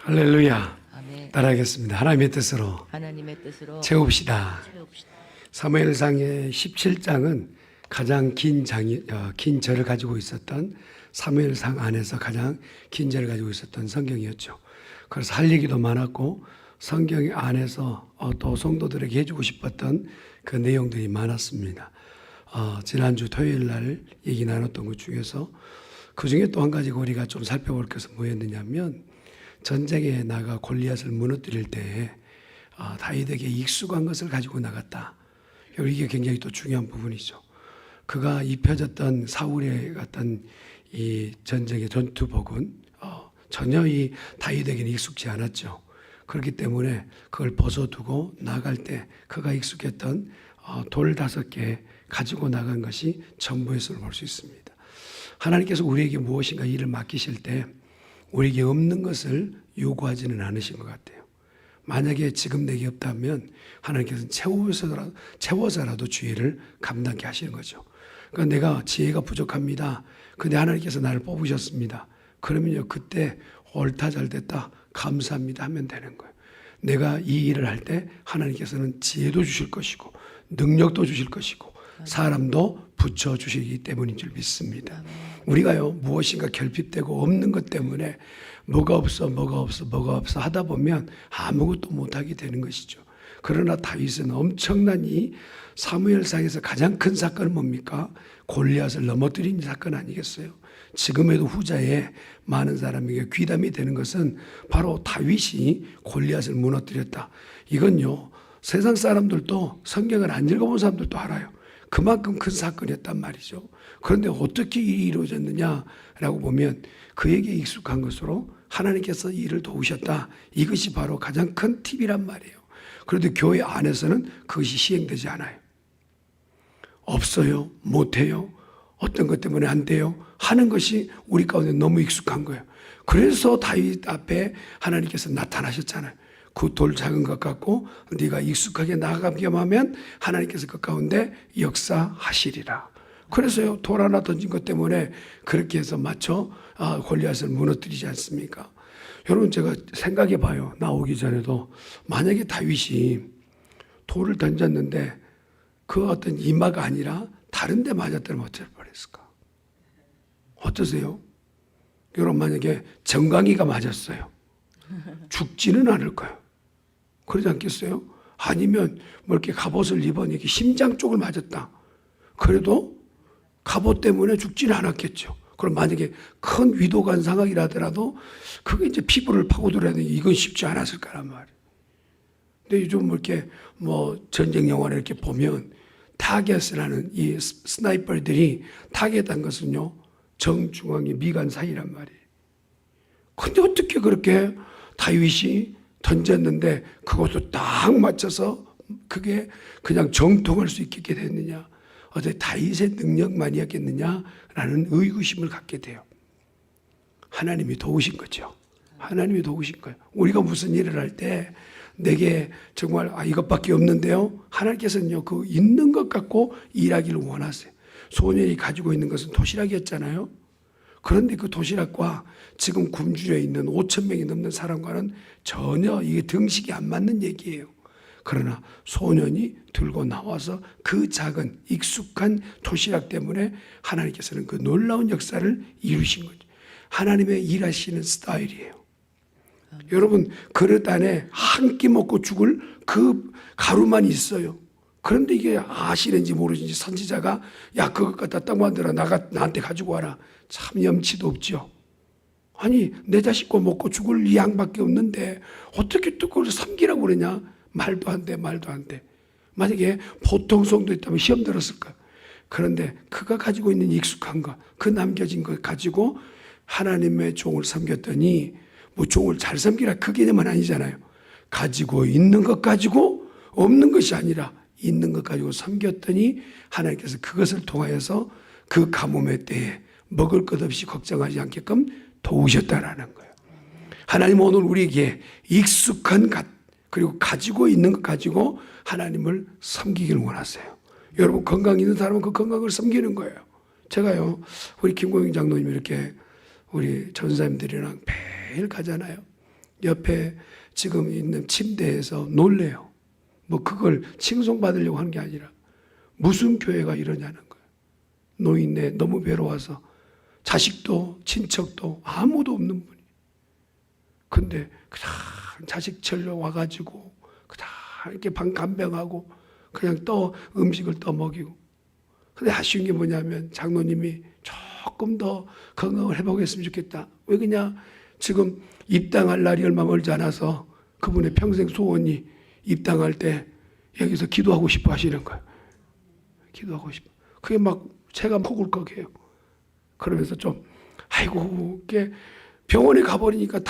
할렐루야. 아멘. 따라하겠습니다. 하나님의 뜻으로 하나님의 뜻으로 채웁시다. 채웁시다. 사무엘상의 17장은 가장 긴 절을 가지고 있었던, 사무엘상 안에서 가장 긴 절을 가지고 있었던 성경이었죠. 그래서 할 얘기도 많았고 성경 안에서 또 성도들에게 해주고 싶었던 그 내용들이 많았습니다. 지난주 토요일 날 얘기 나눴던 것 중에서 그 중에 또 한 가지 우리가 좀 살펴볼 것은 뭐였느냐면, 전쟁에 나가 골리앗을 무너뜨릴 때 다윗에게 익숙한 것을 가지고 나갔다. 이게 굉장히 또 중요한 부분이죠. 그가 입혀졌던 사울의 같은 이 전쟁의 전투복은 전혀 이 다윗에게는 익숙지 않았죠. 그렇기 때문에 그걸 벗어두고 나갈 때 그가 익숙했던 돌 5개 가지고 나간 것이 전부였음을 볼 수 있습니다. 하나님께서 우리에게 무엇인가 일을 맡기실 때 우리에게 없는 것을 요구하지는 않으신 것 같아요. 만약에 지금 내게 없다면 하나님께서는 채워서라도 주의를 감당케 하시는 거죠. 그러니까 내가 지혜가 부족합니다. 근데 하나님께서 나를 뽑으셨습니다. 그러면요, 그때 옳다, 잘 됐다, 감사합니다 하면 되는 거예요. 내가 이 일을 할 때 하나님께서는 지혜도 주실 것이고 능력도 주실 것이고 사람도 붙여주시기 때문인 줄 믿습니다. 우리가요, 무엇인가 결핍되고 없는 것 때문에 뭐가 없어 하다 보면 아무것도 못하게 되는 것이죠. 그러나 다윗은 엄청난 이 사무엘상에서 가장 큰 사건은 뭡니까? 골리앗을 넘어뜨린 사건 아니겠어요? 지금에도 후자에 많은 사람에게 귀담이 되는 것은 바로 다윗이 골리앗을 무너뜨렸다. 이건요, 세상 사람들도, 성경을 안 읽어본 사람들도 알아요. 그만큼 큰 사건이었단 말이죠. 그런데 어떻게 일이 이루어졌느냐라고 보면 그에게 익숙한 것으로 하나님께서 일을 도우셨다. 이것이 바로 가장 큰 팁이란 말이에요. 그런데 교회 안에서는 그것이 시행되지 않아요. 없어요. 못해요. 어떤 것 때문에 안 돼요. 하는 것이 우리 가운데 너무 익숙한 거예요. 그래서 다윗 앞에 하나님께서 나타나셨잖아요. 그 돌 작은 것 같고 네가 익숙하게 나아가기만 하면 하나님께서 그 가운데 역사하시리라. 그래서요, 돌 하나 던진 것 때문에 그렇게 해서 맞춰 골리앗을 무너뜨리지 않습니까? 여러분, 제가 생각해 봐요. 나오기 전에도 만약에 다윗이 돌을 던졌는데 그 어떤 이마가 아니라 다른 데 맞았다면 어쩔 뻔했을까? 어떠세요? 여러분, 만약에 정강이가 맞았어요. 죽지는 않을 거예요. 그러지 않겠어요? 아니면 뭐 이렇게 갑옷을 입은 이렇게 심장 쪽을 맞았다. 그래도 갑옷 때문에 죽지는 않았겠죠. 그럼 만약에 큰 위도간 상황이라더라도 그게 이제 피부를 파고들어야 되니 이건 쉽지 않았을 거란 말이에요. 근데 요즘 뭐 이렇게 뭐 전쟁 영화를 이렇게 보면 타겟을 하는 이 스나이퍼들이 타겟한 것은요, 정중앙의 미간 사이란 말이에요. 근데 어떻게 그렇게 다윗이 던졌는데 그것도 딱 맞춰서 그게 그냥 정통할 수 있게 됐느냐? 어떻게 다윗의 능력만이었겠느냐라는 의구심을 갖게 돼요. 하나님이 도우신 거죠. 하나님이 도우신 거예요. 우리가 무슨 일을 할 때 내게 정말 이것밖에 없는데요, 하나님께서는요, 그 있는 것 갖고 일하기를 원하세요. 소년이 가지고 있는 것은 도시락이었잖아요. 그런데 그 도시락과 지금 굶주려 있는 5천 명이 넘는 사람과는 전혀 이게 등식이 안 맞는 얘기예요. 그러나 소년이 들고 나와서 그 작은 익숙한 도시락 때문에 하나님께서는 그 놀라운 역사를 이루신 거죠. 하나님의 일하시는 스타일이에요. 여러분, 그릇 안에 한 끼 먹고 죽을 그 가루만 있어요. 그런데 이게 아시는지 모르는지 선지자가 야, 그것 갖다 떡 만들어 나한테 가지고 와라. 참 염치도 없죠. 아니, 내 자식과 먹고 죽을 이 양밖에 없는데 어떻게 또 그걸 섬기라고 그러냐? 말도 안 돼. 만약에 보통 성도 있다면 시험 들었을까? 그런데 그가 가지고 있는 익숙한 것, 그 남겨진 것 가지고 하나님의 종을 섬겼더니, 뭐 종을 잘 섬기라 그 개념은 아니잖아요. 가지고 있는 것 가지고 없는 것이 아니라 있는 것 가지고 섬겼더니 하나님께서 그것을 통하여서 그 가뭄의 때에 먹을 것 없이 걱정하지 않게끔 도우셨다라는 거예요. 하나님은 오늘 우리에게 익숙한 것, 그리고 가지고 있는 것 가지고 하나님을 섬기기를 원하세요. 여러분, 건강 있는 사람은 그 건강을 섬기는 거예요. 제가요, 우리 김광영 장로님 이렇게 우리 전사님들이랑 매일 가잖아요. 옆에 지금 있는 침대에서 놀래요. 뭐 그걸 칭송받으려고 하는 게 아니라 무슨 교회가 이러냐는 거예요. 노인네 너무 외로워서 자식도 친척도 아무도 없는 분이. 근데 그냥 자식 절로 와가지고 그냥 이렇게 간병하고 그냥 음식을 먹이고. 근데 아쉬운 게 뭐냐면 장로님이 조금 더 건강을 해보겠으면 좋겠다. 왜 그냥 지금 입당할 날이 얼마 멀지 않아서 그분의 평생 소원이 입당할 때 여기서 기도하고 싶어 하시는 거예요. 기도하고 싶어. 그게 막 제가 먹을 거게요. 그러면서 좀 아이고 이게 병원에 가버리니까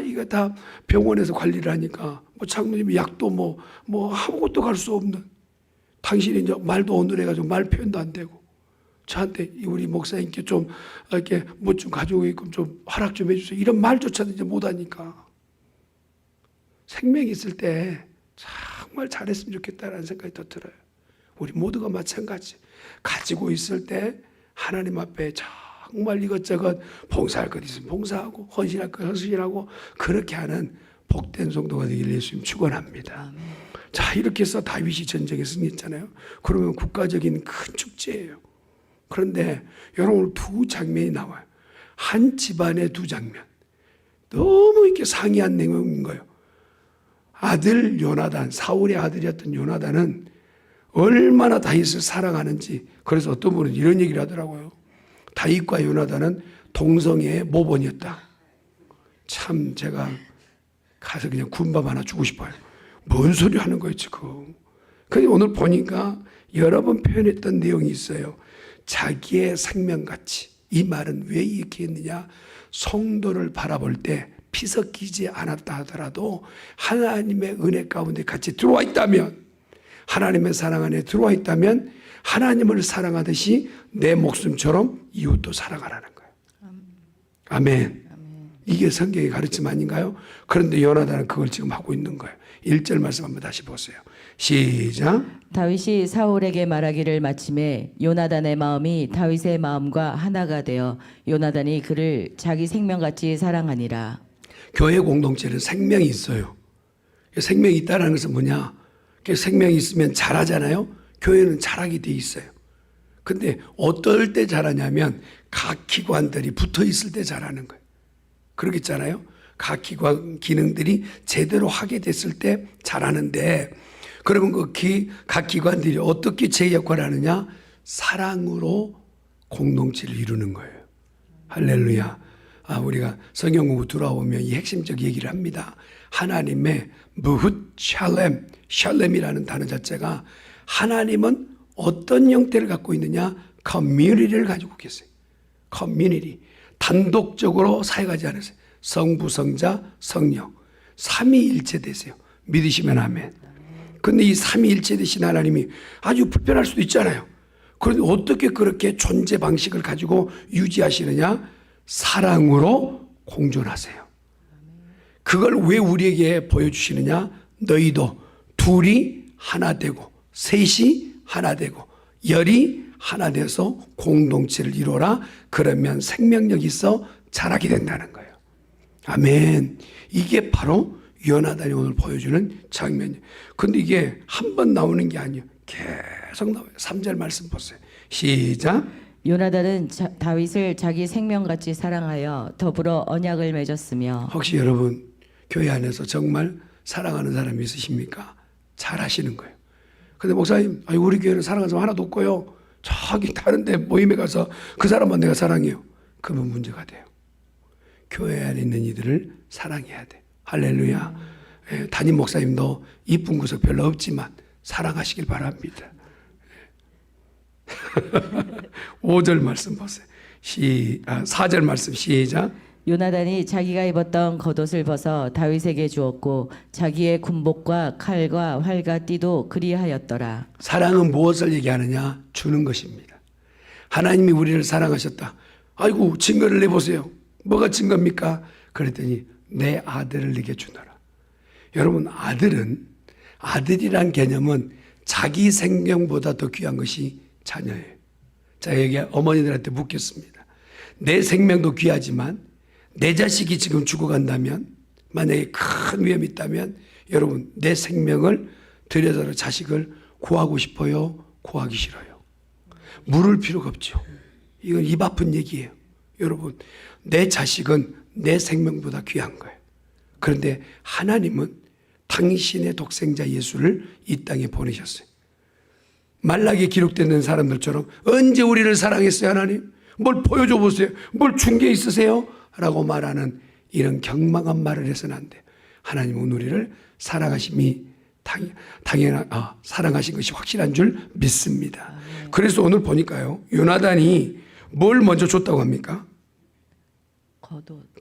이거 다 병원에서 관리를 하니까 뭐 장로님이 약도 뭐 아무것도 갈 수 없는, 당신이 이제 말도 어눌해가지고 말 표현도 안 되고 저한테 우리 목사님께 좀 이렇게 뭐 좀 가지고 있고 좀 허락 좀 해주세요 이런 말조차도 이제 못하니까 생명이 있을 때 정말 잘했으면 좋겠다라는 생각이 더 들어요. 우리 모두가 마찬가지. 가지고 있을 때 하나님 앞에 정말 이것저것 봉사할 것 있으면 봉사하고 헌신할 것 헌신하고 그렇게 하는 복된 성도가 되기를 예수님 축원합니다. 자, 이렇게 해서 다윗이 전쟁에 승리했잖아요. 그러면 국가적인 큰 축제예요. 그런데 여러분 두 장면이 나와요. 한 집안의 두 장면. 너무 이렇게 상이한 내용인 거예요. 아들 요나단, 사울의 아들이었던 요나단은 얼마나 다윗을 사랑하는지. 그래서 어떤 분은 이런 얘기를 하더라고요. 다윗과 요나단은 동성애의 모본이었다. 참 제가 가서 그냥 군밤 하나 주고 싶어요. 뭔 소리 하는 거예요 지금. 근데 오늘 보니까 여러 번 표현했던 내용이 있어요. 자기의 생명같이. 이 말은 왜 이렇게 했느냐. 성도를 바라볼 때 피 섞이지 않았다 하더라도 하나님의 은혜 가운데 같이 들어와 있다면, 하나님의 사랑 안에 들어와 있다면 하나님을 사랑하듯이 내 목숨처럼 이웃도 사랑하라는 거예요. 아멘. 이게 성경의 가르침 아닌가요? 그런데 요나단은 그걸 지금 하고 있는 거예요. 1절 말씀 한번 다시 보세요. 시작. 다윗이 사울에게 말하기를 마침에 요나단의 마음이 다윗의 마음과 하나가 되어 요나단이 그를 자기 생명같이 사랑하니라. 교회 공동체는 생명이 있어요. 생명이 있다는 것은 뭐냐? 생명이 있으면 잘하잖아요. 교회는 잘하게 돼 있어요. 근데 어떨 때 잘하냐면 각 기관들이 붙어 있을 때 잘하는 거예요. 그러겠잖아요. 각 기관 기능들이 제대로 하게 됐을 때 잘하는데, 그러면 각 기관들이 어떻게 제 역할을 하느냐? 사랑으로 공동체를 이루는 거예요. 할렐루야. 우리가 성경 공부 들어오면 이 핵심적 얘기를 합니다. 하나님의 무훗 샬렘, 샬렘이라는 단어 자체가 하나님은 어떤 형태를 갖고 있느냐? 커뮤니티를 가지고 계세요. 커뮤니티. 단독적으로 사역하지 않으세요. 성부, 성자, 성령. 삼위일체 되세요. 믿으시면 아멘. 근데 이 삼위일체 되신 하나님이 아주 불편할 수도 있잖아요. 그런데 어떻게 그렇게 존재 방식을 가지고 유지하시느냐? 사랑으로 공존하세요. 그걸 왜 우리에게 보여주시느냐? 너희도 둘이 하나 되고 셋이 하나 되고 열이 하나 돼서 공동체를 이루어라. 그러면 생명력이 있어 자라게 된다는 거예요. 아멘. 이게 바로 요나단이 오늘 보여주는 장면이에요. 근데 이게 한 번 나오는 게 아니에요. 계속 나와요. 3절 말씀 보세요. 시작. 요나단은 다윗을 자기 생명같이 사랑하여 더불어 언약을 맺었으며. 혹시 여러분 교회 안에서 정말 사랑하는 사람이 있으십니까? 잘 하시는 거예요. 근데 목사님, 우리 교회는 사랑하는 사람 하나도 없고요. 저기 다른 데 모임에 가서 그 사람만 내가 사랑해요. 그러면 문제가 돼요. 교회 안에 있는 이들을 사랑해야 돼. 할렐루야. 담임 목사님도 이쁜 구석 별로 없지만 사랑하시길 바랍니다. 5절 말씀 보세요. 4절 말씀 시작. 요나단이 자기가 입었던 겉옷을 벗어 다윗에게 주었고 자기의 군복과 칼과 활과 띠도 그리하였더라. 사랑은 무엇을 얘기하느냐? 주는 것입니다. 하나님이 우리를 사랑하셨다. 아이고 증거를 내보세요. 뭐가 증거입니까? 그랬더니 내 아들을 네게 주노라. 여러분, 아들이란 개념은 자기 생명보다 더 귀한 것이 자녀예요. 자, 여기 어머니들한테 묻겠습니다. 내 생명도 귀하지만 내 자식이 지금 죽어간다면 만약에 큰 위험이 있다면 여러분 내 생명을 들여서 자식을 구하고 싶어요? 구하기 싫어요? 물을 필요가 없죠. 이건 입 아픈 얘기예요. 여러분 내 자식은 내 생명보다 귀한 거예요. 그런데 하나님은 당신의 독생자 예수를 이 땅에 보내셨어요. 말라기에 기록된 사람들처럼 언제 우리를 사랑했어요 하나님? 뭘 보여줘 보세요. 뭘 준 게 있으세요? 라고 말하는 이런 경망한 말을 해서는 안 돼요. 하나님은 우리를 사랑하심이 사랑하신 것이 확실한 줄 믿습니다. 그래서 오늘 보니까요, 요나단이 뭘 먼저 줬다고 합니까?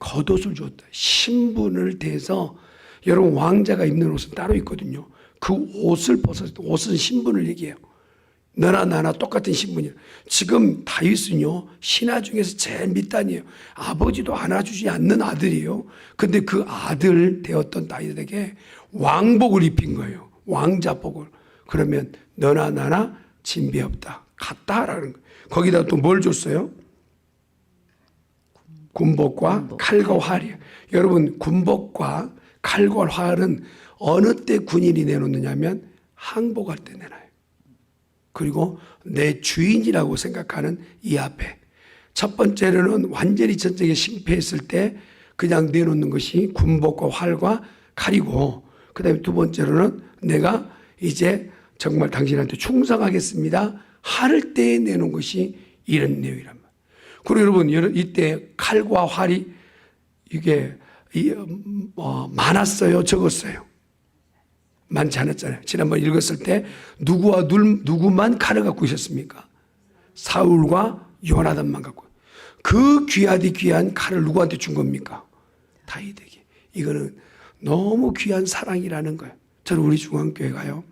겉옷을 줬다. 신분을 대해서 여러분 왕자가 입는 옷은 따로 있거든요. 그 옷을 벗었을 때 옷은 신분을 얘기해요. 너나 나나 똑같은 신분이에요. 지금 다윗은요 신하 중에서 제일 밑단이에요. 아버지도 안아주지 않는 아들이에요. 근데 그 아들 되었던 다윗에게 왕복을 입힌 거예요. 왕자복을. 그러면 너나 나나 진배 없다. 같다라는 거예요. 거기다 또 뭘 줬어요? 군복과 칼과 활이에요. 여러분 군복과 칼과 활은 어느 때 군인이 내놓느냐면 항복할 때 내놔요. 그리고 내 주인이라고 생각하는 이 앞에 첫 번째로는 완전히 전쟁에 승패했을 때 그냥 내놓는 것이 군복과 활과 칼이고, 그 다음에 두 번째로는 내가 이제 정말 당신한테 충성하겠습니다 할 때에 내놓은 것이 이런 내용이란 말이에요. 그리고 여러분 이때 칼과 활이 이게 많았어요, 적었어요? 많지 않았잖아요. 지난번 읽었을 때 누구만 칼을 갖고 있었습니까? 사울과 요나단만 갖고. 그 귀하디 귀한 칼을 누구한테 준 겁니까? 다윗에게. 이거는 너무 귀한 사랑이라는 거예요. 저는 우리 중앙교회가요,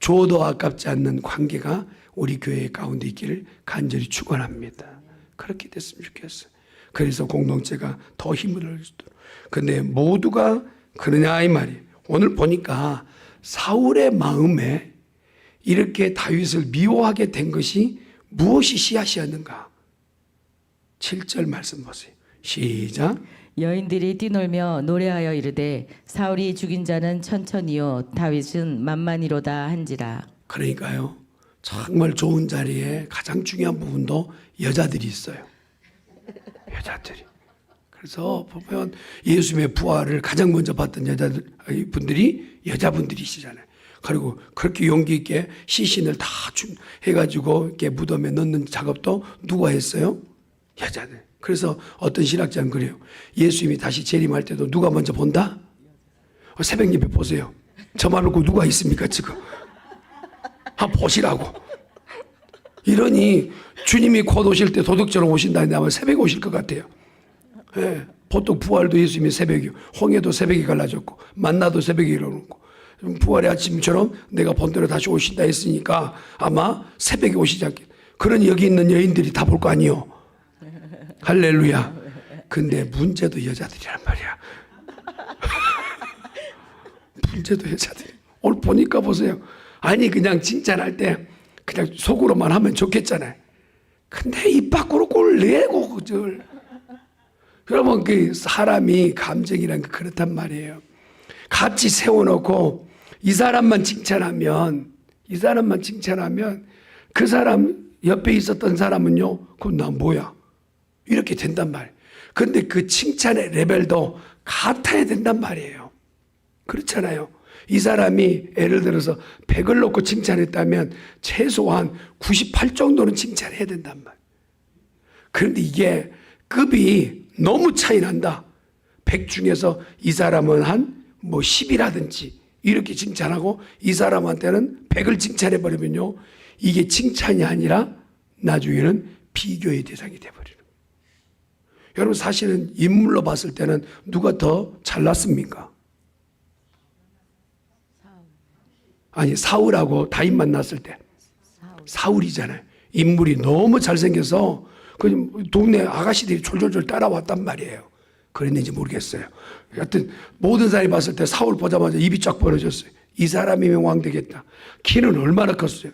줘도 아깝지 않는 관계가 우리 교회 가운데 있기를 간절히 축원합니다. 그렇게 됐으면 좋겠어요. 그래서 공동체가 더 힘을 얻을 수 있도록. 근데 모두가 그러냐 이 말이에요. 오늘 보니까 사울의 마음에 이렇게 다윗을 미워하게 된 것이 무엇이 씨앗이었는가? 7절 말씀 보세요. 시작. 여인들이 뛰놀며 노래하여 이르되 사울이 죽인 자는 천천히요 다윗은 만만히로다 한지라. 그러니까요, 정말 좋은 자리에 가장 중요한 부분도 여자들이 있어요. 여자들이. 그래서 보면 예수님의 부활을 가장 먼저 봤던 분들이 여자분들이시잖아요. 그리고 그렇게 용기 있게 시신을 다 해가지고 이렇게 무덤에 넣는 작업도 누가 했어요? 여자들. 그래서 어떤 신학자는 그래요. 예수님이 다시 재림할 때도 누가 먼저 본다? 새벽 예배 보세요. 저만 놓고 누가 있습니까 지금? 한번 보시라고. 이러니 주님이 곧 오실 때 도둑처럼 오신다는데 아마 새벽에 오실 것 같아요. 예, 보통 부활도 예수님이 새벽이요, 홍해도 새벽에 갈라졌고 만나도 새벽에 일어났고, 부활의 아침처럼 내가 본대로 다시 오신다 했으니까 아마 새벽에 오시지 않겠. 그러니 여기 있는 여인들이 다 볼 거 아니요. 할렐루야. 근데 문제도 여자들이란 말이야. 문제도 여자들. 오늘 보니까 보세요. 아니 그냥 칭찬할 때 그냥 속으로만 하면 좋겠잖아요. 근데 입 밖으로 꼴 내고 그절. 여러분 그 사람이 감정이란 게 그렇단 말이에요. 같이 세워놓고 이 사람만 칭찬하면 그 사람 옆에 있었던 사람은요, 그럼 나 뭐야? 이렇게 된단 말이에요. 근데 그 칭찬의 레벨도 같아야 된단 말이에요. 그렇잖아요. 이 사람이 예를 들어서 100을 놓고 칭찬했다면 최소한 98 정도는 칭찬해야 된단 말이에요. 그런데 이게 급이 너무 차이 난다. 100 중에서 이 사람은 한 뭐 10이라든지 이렇게 칭찬하고 이 사람한테는 100을 칭찬해버리면요, 이게 칭찬이 아니라 나중에는 비교의 대상이 돼버리는 거예요. 여러분 사실은 인물로 봤을 때는 누가 더 잘났습니까? 아니 사울하고 다윗 만났을 때 사울이잖아요. 인물이 너무 잘생겨서 그 동네 아가씨들이 졸졸졸 따라왔단 말이에요. 그랬는지 모르겠어요. 하여튼 모든 사람이 봤을 때 사울 보자마자 입이 쫙 벌어졌어요. 이 사람이면 왕 되겠다. 키는 얼마나 컸어요?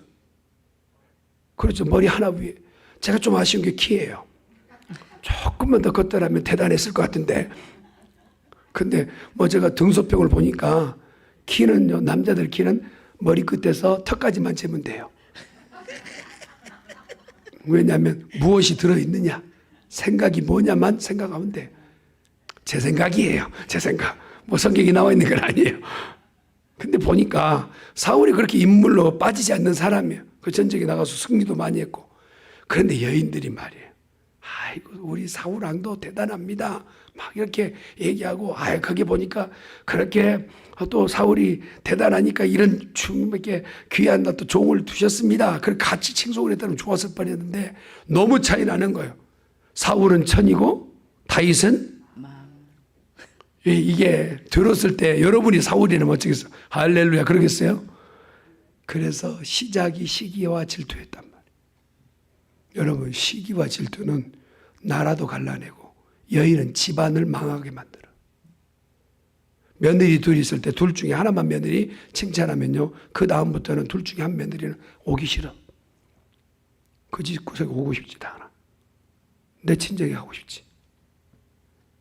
그렇죠. 머리 하나 위에. 제가 좀 아쉬운 게 키예요. 조금만 더 컸더라면 대단했을 것 같은데 근데 뭐 제가 등소평을 보니까 키는요, 남자들 키는 머리끝에서 턱까지만 재면 돼요. 왜냐하면 무엇이 들어있느냐, 생각이 뭐냐만 생각하면 돼요. 제 생각이에요. 제 생각. 뭐 성경이 나와 있는 건 아니에요. 근데 보니까 사울이 그렇게 인물로 빠지지 않는 사람이에요. 그 전쟁에 나가서 승리도 많이 했고. 그런데 여인들이 말이에요. 아이고, 우리 사울왕도 대단합니다. 막 이렇게 얘기하고, 거기 보니까 그렇게 또 사울이 대단하니까 이런 이렇게 귀한 또 종을 두셨습니다. 그렇게 같이 칭송을 했다면 좋았을 뻔했는데 너무 차이 나는 거예요. 사울은 천이고 다윗은 이게 들었을 때 여러분이 사울이라면 어쩌겠어요? 할렐루야 그러겠어요? 그래서 시작이 시기와 질투였단 말이에요. 여러분, 시기와 질투는 나라도 갈라내고 여인은 집안을 망하게 만들어. 며느리 둘이 있을 때 둘 중에 하나만 며느리 칭찬하면요, 그 다음부터는 둘 중에 한 며느리는 오기 싫어. 그 집구석에 오고 싶지도 않아. 내 친정에 가고 싶지.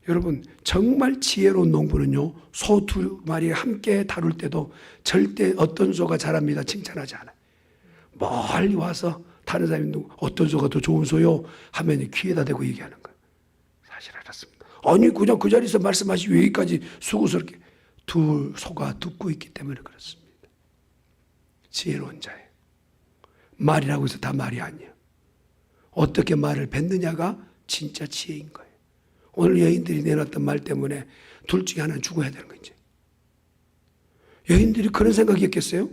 여러분, 정말 지혜로운 농부는요, 소 두 마리 함께 다룰 때도 절대 어떤 소가 잘합니다 칭찬하지 않아요. 멀리 와서 다른 사람이 어떤 소가 더 좋은 소요 하면 귀에다 대고 얘기하는 거예요. 사실 알았습니다. 아니 그냥 그 자리에서 말씀하시고 여기까지 수고스럽게. 두 소가 듣고 있기 때문에 그렇습니다. 지혜로운 자예요. 말이라고 해서 다 말이 아니에요. 어떻게 말을 뱉느냐가 진짜 지혜인 거예요. 오늘 여인들이 내놨던 말 때문에 둘 중에 하나는 죽어야 되는 거지. 여인들이 그런 생각이었겠어요?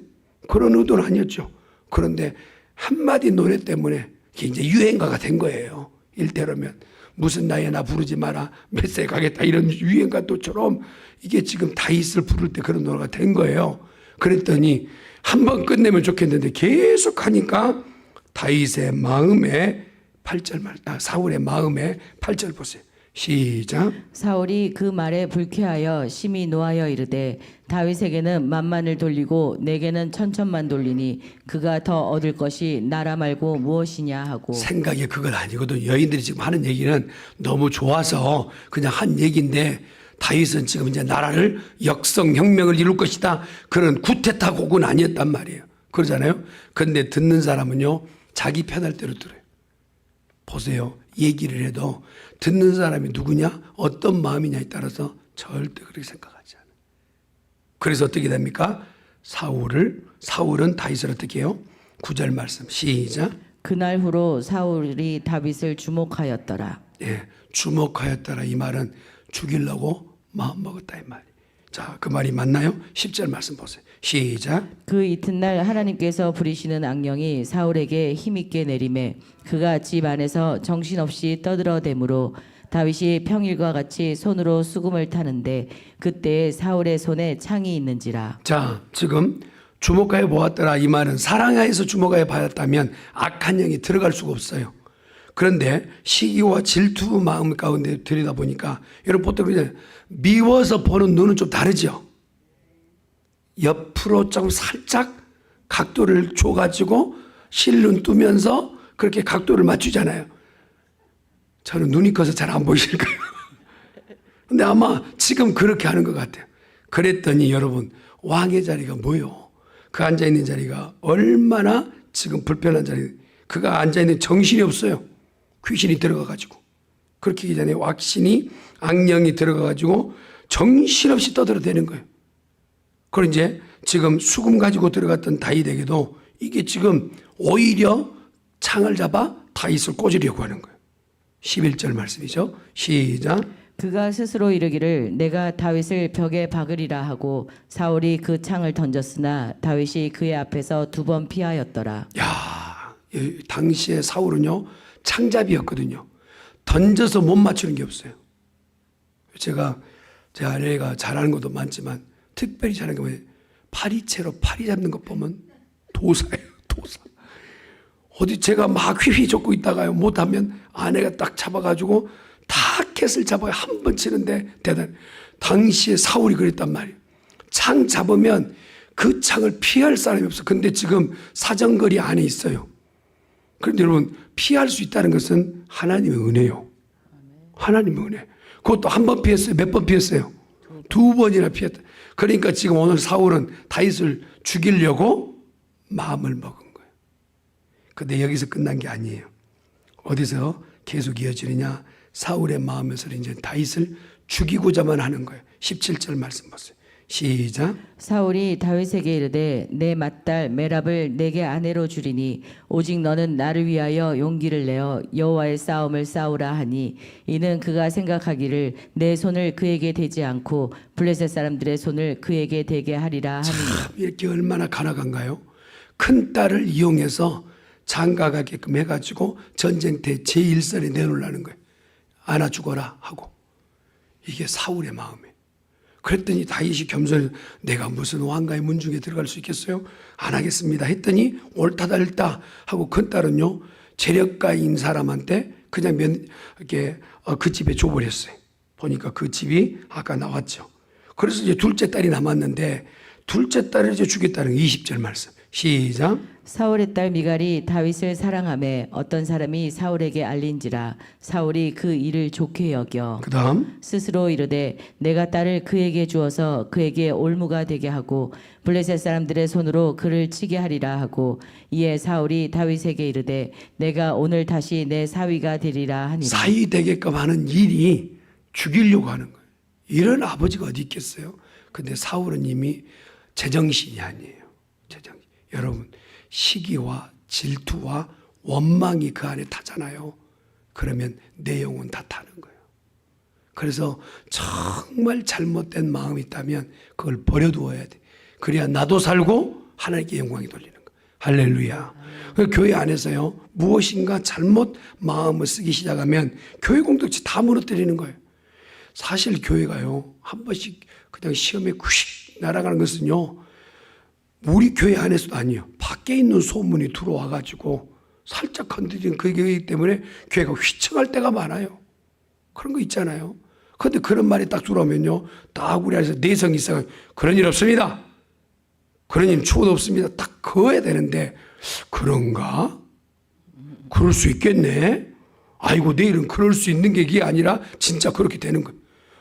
그런 의도는 아니었죠. 그런데 한마디 노래 때문에 이게 이제 유행가가 된 거예요. 일대로면 무슨 나이에 나 부르지 마라, 몇 세 가겠다, 이런 유행가도처럼 이게 지금 다윗을 부를 때 그런 노래가 된 거예요. 그랬더니 한 번 끝내면 좋겠는데 계속 하니까 다윗의 마음에 8절 사울의 마음에 8절 보세요. 시작. 사울이 그 말에 불쾌하여 심히 노하여 이르되 다윗에게는 만만을 돌리고 내게는 천천만 돌리니 그가 더 얻을 것이 나라 말고 무엇이냐 하고. 생각이 그건 아니거든. 여인들이 지금 하는 얘기는 너무 좋아서 그냥 한 얘기인데 다윗은 지금 이제 나라를 역성혁명을 이룰 것이다, 그런 구태타곡은 아니었단 말이에요. 그러잖아요. 그런데 듣는 사람은요, 자기 편할 대로 들어요. 보세요. 얘기를 해도 듣는 사람이 누구냐, 어떤 마음이냐에 따라서 절대 그렇게 생각하지 않아요. 그래서 어떻게 됩니까? 사울은 다윗을 어떻게 해요? 9절 말씀 시작. 그날 후로 사울이 다윗을 주목하였더라. 예, 주목하였더라. 이 말은 죽이려고 마음먹었다 이 말이에요. 자, 그 말이 맞나요? 10절 말씀 보세요. 시작. 그 이튿날 하나님께서 부리시는 악령이 사울에게 힘있게 내림에 그가 집 안에서 정신없이 떠들어대므로 다윗이 평일과 같이 손으로 수금을 타는데 그때에 사울의 손에 창이 있는지라. 자, 지금 주목하여 보았더라 이 말은 사랑하여서 주목하여 봤다면 악한 영이 들어갈 수가 없어요. 그런데 시기와 질투 마음 가운데 들여다보니까 여러분 보통 그냥 미워서 보는 눈은 좀 다르죠. 옆으로 좀 살짝 각도를 줘가지고 실눈 뜨면서 그렇게 각도를 맞추잖아요. 저는 눈이 커서 잘 안 보이실 거예요. 근데 아마 지금 그렇게 하는 것 같아요. 그랬더니 여러분, 왕의 자리가 뭐요? 그 앉아있는 자리가 얼마나 지금 불편한 자리. 그가 앉아있는 정신이 없어요. 귀신이 들어가가지고. 그렇게 하기 전에 왁신이 악령이 들어가가지고 정신없이 떠들어대는 거예요. 그리고 이제 지금 수금 가지고 들어갔던 다윗에게도 이게 지금 오히려 창을 잡아 다윗을 꽂으려고 하는 거예요. 11절 말씀이죠. 시작. 그가 스스로 이르기를 내가 다윗을 벽에 박으리라 하고 사울이 그 창을 던졌으나 다윗이 그의 앞에서 2번 피하였더라. 야, 당시에 사울은요 창잡이였거든요. 던져서 못 맞추는 게 없어요. 제가 제 아내가 잘하는 것도 많지만 특별히 잘하는 게 뭐예요? 파리채로 파리 잡는 것 보면 도사예요. 도사. 어디 제가 막 휘휘 젓고 있다가요 못하면 아내가 딱 잡아가지고 타켓을 잡아요. 한 번 치는데 대단. 당시에 사울이 그랬단 말이에요. 창 잡으면 그 창을 피할 사람이 없어. 근데 지금 사정거리 안에 있어요. 그런데 여러분, 피할 수 있다는 것은 하나님의 은혜요. 하나님의 은혜. 그것도 한 번 피했어요? 몇 번 피했어요? 2번이나 피했다. 그러니까 지금 오늘 사울은 다윗을 죽이려고 마음을 먹은 거예요. 근데 여기서 끝난 게 아니에요. 어디서 계속 이어지느냐? 사울의 마음에서 이제 다윗을 죽이고자만 하는 거예요. 17절 말씀 보세요. 시작. 사울이 다윗에게 이르되 내 맏딸 메랍을 내게 아내로 주리니 오직 너는 나를 위하여 용기를 내어 여호와의 싸움을 싸우라 하니 이는 그가 생각하기를 내 손을 그에게 대지 않고 블레셋 사람들의 손을 그에게 대게 하리라 하니 참 이렇게 얼마나 가나간가요? 큰 딸을 이용해서 장가가게끔 해가지고 전쟁터 제1선에 내놓으려는 거예요. 안아 죽어라 하고. 이게 사울의 마음이에요. 그랬더니 다윗이 겸손히 내가 무슨 왕가의 문중에 들어갈 수 있겠어요? 안 하겠습니다 했더니 옳다 옳다 하고 큰 딸은요 재력가인 사람한테 그냥 이렇게 그 집에 줘버렸어요. 보니까 그 집이 아까 나왔죠. 그래서 이제 둘째 딸이 남았는데 둘째 딸을 이제 죽였다는 20절 말씀. 시작. 사울의 딸 미갈이 다윗을 사랑하매 어떤 사람이 사울에게 알린지라 사울이 그 일을 좋게 여겨 그 다음 스스로 이르되 내가 딸을 그에게 주어서 그에게 올무가 되게 하고 블레셋 사람들의 손으로 그를 치게 하리라 하고 이에 사울이 다윗에게 이르되 내가 오늘 다시 내 사위가 되리라 하니라. 사위 되게끔 하는 일이 죽이려고 하는 거예요. 이런 아버지가 어디 있겠어요? 근데 사울은 이미 제정신이 아니에요. 제정신. 여러분 시기와 질투와 원망이 그 안에 타잖아요. 그러면 내 영혼 다 타는 거예요. 그래서 정말 잘못된 마음이 있다면 그걸 버려두어야 돼. 그래야 나도 살고 하나님께 영광이 돌리는 거예요. 할렐루야. 교회 안에서요 무엇인가 잘못 마음을 쓰기 시작하면 교회 공동체 다 무너뜨리는 거예요. 사실 교회가요 한 번씩 그냥 시험에 휙 날아가는 것은요 우리 교회 안에서도 아니에요. 밖에 있는 소문이 들어와가지고 살짝 건드리는 그 교회이기 때문에 교회가 휘청할 때가 많아요. 그런 거 있잖아요. 그런데 그런 말이 딱 들어오면요 딱 우리 안에서 내성 이상 그런 일 없습니다. 그런 일 추호도 없습니다. 딱 그어야 되는데 그런가? 그럴 수 있겠네. 아이고 내일은 그럴 수 있는 게 이게 아니라 진짜 그렇게 되는 거예요.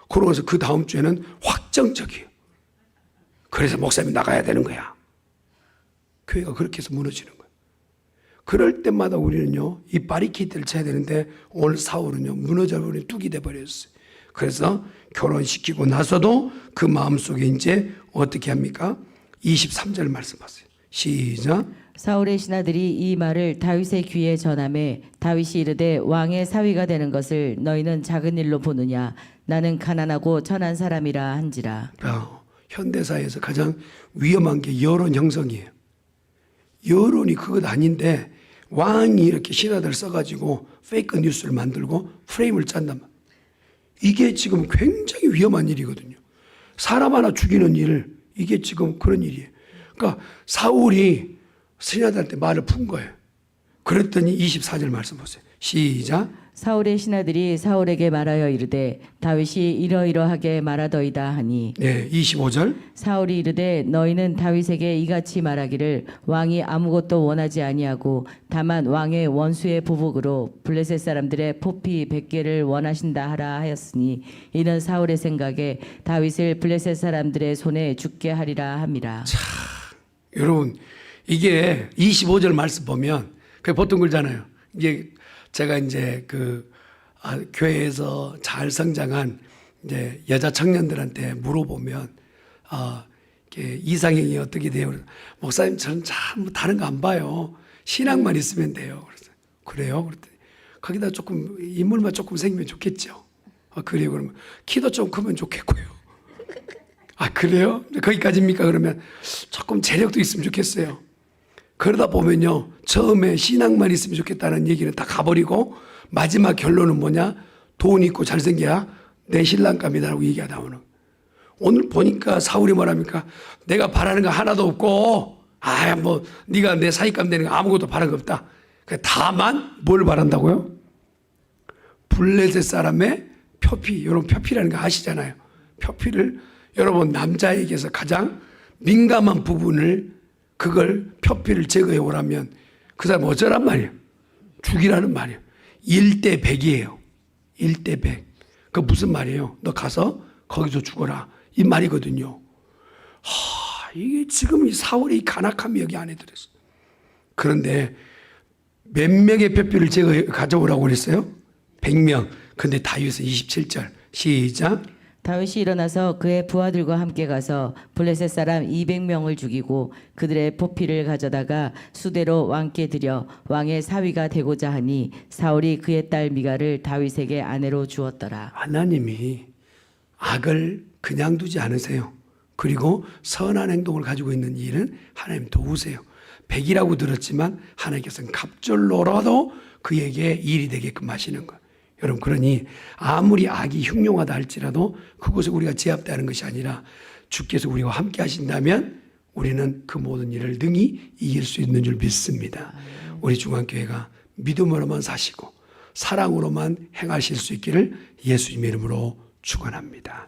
그러면서 그 다음 주에는 확정적이에요. 그래서 목사님이 나가야 되는 거야. 교회가 그렇게 해서 무너지는 거예요. 그럴 때마다 우리는요 이 바리케이트를 쳐야 되는데 오늘 사울은요 무너져버린 뚝이 돼버렸어요. 그래서 결혼시키고 나서도 그 마음속에 이제 어떻게 합니까? 23절 말씀 보세요. 시작. 사울의 신하들이 이 말을 다윗의 귀에 전하매 다윗이 이르되 왕의 사위가 되는 것을 너희는 작은 일로 보느냐 나는 가난하고 천한 사람이라 한지라. 현대사회에서 가장 위험한 게 여론 형성이에요. 여론이 그것 아닌데 왕이 이렇게 신하들 써가지고 페이크 뉴스를 만들고 프레임을 짠단 말이에요. 이게 지금 굉장히 위험한 일이거든요. 사람 하나 죽이는 일, 이게 지금 그런 일이에요. 그러니까 사울이 신하들한테 말을 푼 거예요. 그랬더니 24절 말씀 보세요. 시작. 사울의 신하들이 사울에게 말하여 이르되 다윗이 이러이러하게 말하더이다 하니 네, 25절. 사울이 이르되 너희는 다윗에게 이같이 말하기를 왕이 아무것도 원하지 아니하고 다만 왕의 원수의 보복으로 블레셋 사람들의 포피 100개를 원하신다 하라 하였으니 이는 사울의 생각에 다윗을 블레셋 사람들의 손에 죽게 하리라 함이라. 여러분 이게 25절 말씀 보면 그 보통 그러잖아요. 이게 제가 이제 교회에서 잘 성장한 이제 여자 청년들한테 물어보면 이렇게 이상형이 어떻게 돼요? 목사님 저는 참 다른 거 안 봐요. 신앙만 있으면 돼요. 그래서 그래요? 그랬더니 거기다 조금 인물만 조금 생기면 좋겠죠. 그래요? 그러면 키도 좀 크면 좋겠고요. 그래요? 거기까지입니까? 그러면 조금 재력도 있으면 좋겠어요. 그러다 보면요 처음에 신앙만 있으면 좋겠다는 얘기는 다 가버리고 마지막 결론은 뭐냐? 돈 있고 잘생겨야 내 신랑감이다라고 얘기가 나오는. 오늘 보니까 사울이 뭐랍니까? 내가 바라는 거 하나도 없고 뭐 네가 내 사익감 되는 거 아무것도 바라는 거 없다. 다만 뭘 바란다고요? 블레셋 사람의 표피, 이런 표피라는 거 아시잖아요. 표피를 여러분 남자에게서 가장 민감한 부분을 그걸 표피를 제거해 오라면 그 사람 어쩌란 말이에요? 죽이라는 말이에요. 1대 100이에요. 1대 100. 그 무슨 말이에요? 너 가서 거기서 죽어라. 이 말이거든요. 이게 지금 이 사울의 이 간악함이 여기 안에 들었어. 그런데 몇 명의 뼈뼈를 제가 가져오라고 그랬어요? 100명. 근데 다윗은 27절 시작. 다윗이 일어나서 그의 부하들과 함께 가서 블레셋 사람 200명을 죽이고 그들의 포피를 가져다가 수대로 왕께 드려 왕의 사위가 되고자 하니 사울이 그의 딸 미가를 다윗에게 아내로 주었더라. 하나님이 악을 그냥 두지 않으세요. 그리고 선한 행동을 가지고 있는 일은 하나님 도우세요. 백이라고 들었지만 하나님께서는 갑절로라도 그에게 일이 되게끔 하시는 거예요. 여러분, 그러니 아무리 악이 흉흉하다 할지라도 그것을 우리가 제압되는 것이 아니라 주께서 우리와 함께 하신다면 우리는 그 모든 일을 능히 이길 수 있는 줄 믿습니다. 우리 중앙교회가 믿음으로만 사시고 사랑으로만 행하실 수 있기를 예수님의 이름으로 축원합니다.